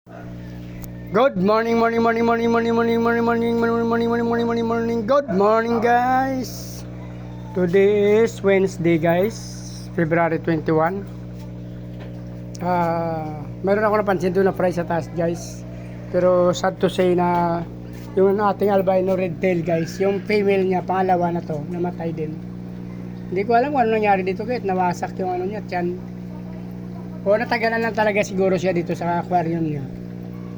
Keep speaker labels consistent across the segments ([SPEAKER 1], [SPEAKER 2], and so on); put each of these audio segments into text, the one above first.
[SPEAKER 1] Good morning, morning, morning, morning, morning, morning, morning, morning, morning, morning, morning, morning, morning, morning. Good morning, guys. Today is Wednesday, guys. February 21. Meron ako napansin doon na price sa taas, guys. Pero sad to say na yung ating albino red tail, guys, yung female niya, pangalawa na to, namatay din. Hindi ko alam kung ano nangyari dito, kahit nawasak yung ano niya, tiyan. O natagalan lang talaga siguro siya dito sa aquarium niya.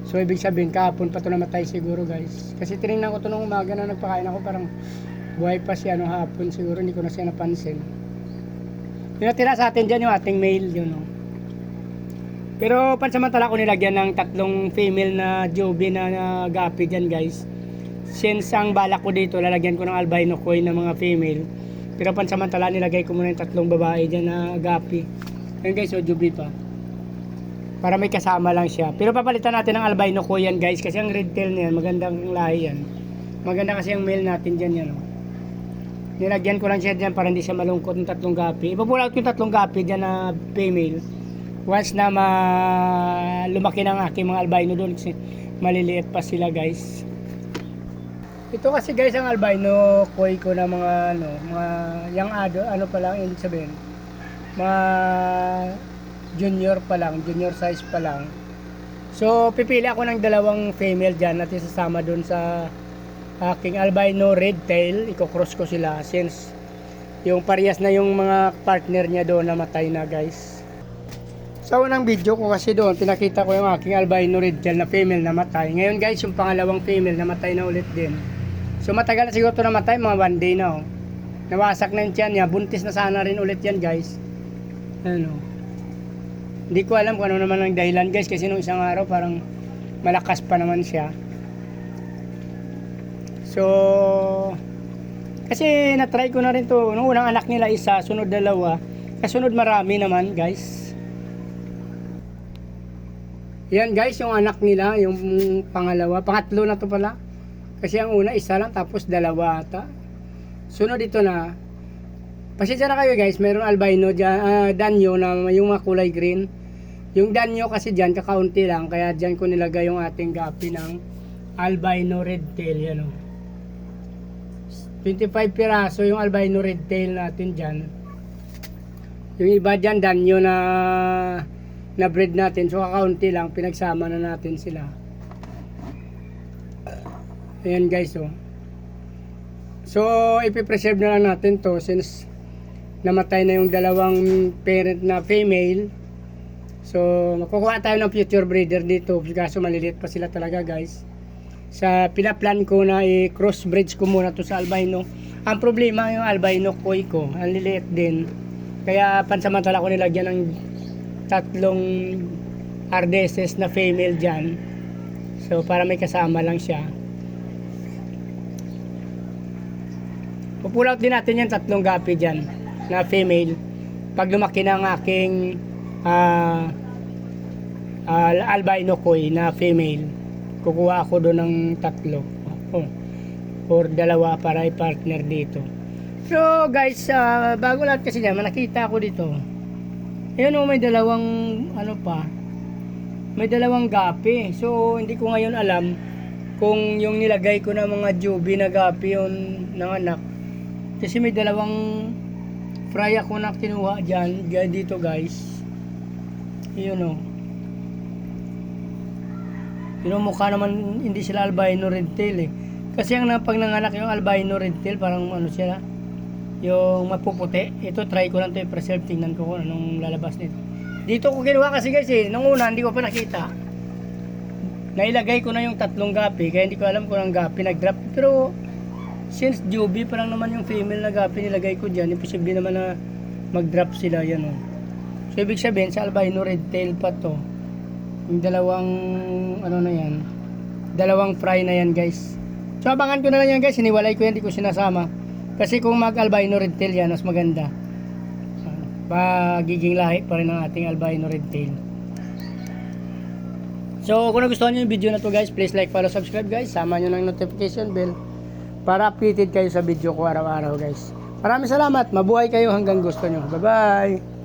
[SPEAKER 1] So ibig sabihin kahapon pa to namatay siguro, guys. Kasi tinignan ko to nung umaga na nagpakain ako, parang buhay pa siya nung hapon siguro, hindi ko na siya napansin. Yung natira sa atin dyan yung ating male yun, no? Pero pansamantala ko nilagyan ng tatlong female na jobi na gapi dyan, guys. Since ang balak ko dito lalagyan ko ng albino koi na mga female, pero pansamantala nilagay ko muna yung tatlong babae dyan na gapi. Ayun, guys, so jobi pa para may kasama lang siya. Pero papalitan natin ng albino ko yan, guys, kasi ang red tail niyan magandang lahi yan. Maganda kasi ang male natin dyan yan, oh. Nilagyan ko lang siya dyan para hindi siya malungkot ng tatlong gapi. Ipapulot ko yung tatlong gapi dyan na female once na lumaki ng aking mga albino doon, kasi maliliit pa sila, guys. Ito kasi, guys, ang albino koi ko na mga young adult, ano pa lang ibig sabihin, mga junior pa lang, junior size pa lang. So pipili ako ng dalawang female dyan at isasama dun sa aking albino red tail. Iko-cross ko sila since yung parehas na yung mga partner niya doon namatay na, guys. Sa unang video ko kasi doon pinakita ko yung aking albino red tail na female namatay. Ngayon, guys, yung pangalawang female namatay na ulit din. So matagal na siguro ito namatay, mga 1 day na, oh. Nawasak na yung tiyan niya, buntis na sana rin ulit yan, guys. Ano, hindi ko alam kung ano naman ang dahilan, guys, kasi nung isang araw parang malakas pa naman siya. So kasi na-try ko na rin to. Nung unang anak nila isa, sunod dalawa, kasunod marami naman, guys. Yan, guys, yung anak nila, yung pangalawa, pangatlo na to pala. Kasi ang una isa lang, tapos dalawa ata. Sunod ito na. Pasensya na kayo, guys, mayroong albino dyan, danyo na yung mga kulay green. Yung danyo kasi dyan kakaunti lang, kaya dyan ko nilagay yung ating gapi ng albino red tail, yan, oh. 25 piraso yung albino red tail natin dyan. Yung iba dyan danyo na breed natin, so kakaunti lang, pinagsama na natin sila. Ayan, guys, oh. So ipipreserve na lang natin to since namatay na yung dalawang parent na female. So makukuha tayo ng future breeder dito, kaso maliliit pa sila talaga, guys. Sa pinaplan ko na i-crossbreed ko muna to sa albino. Ang problema yung albino koi ko, ang liliit din, kaya pansamantala ko nilagyan ng tatlong RDSS na female dyan, so para may kasama lang siya. Pupull out din natin yung tatlong gapi dyan na female pag lumaki ng aking albino koi na female. Kukuha ako doon ng tatlo or dalawa para i-partner dito. So, guys, bago lahat kasi dyan, nakita ako dito, ayun, oh, may dalawang may dalawang gapi. So hindi ko ngayon alam kung yung nilagay ko na mga jubi na gapi yun ng anak, kasi may dalawang fry ako na kinuha dyan dito, guys. Yun, oh. Yun, mukha naman hindi sila albino red tail, eh. Kasi ang pag nanganak yung albino red tail, parang ano sila, yung mapuputi. Ito try ko lang to i-preserve, tingnan ko kung anong lalabas nito. Dito ko kinuha kasi, guys, eh. Nung una hindi ko pa nakita, nailagay ko na yung tatlong gapi, kaya hindi ko alam kung ang gapi nag-drop. Pero since jubi pa lang naman yung female na gapi nilagay ko dyan, imposible naman na mag-drop sila, yan, oh. So ibig sabihin sa albino red tail pa to, yung dalawang na yan, dalawang fry na yan, guys. So abangan ko na lang yan, guys, hiniwalay ko yan, hindi ko sinasama, kasi kung mag albino red tail yan, mas maganda, magiging lahi pa rin ang ating albino red tail. So kung nagustuhan nyo yung video na to, guys, please like, follow, subscribe, guys. Sama nyo ng notification bell para updated kayo sa video ko araw-araw, guys. Maraming salamat, mabuhay kayo hanggang gusto nyo. Bye bye.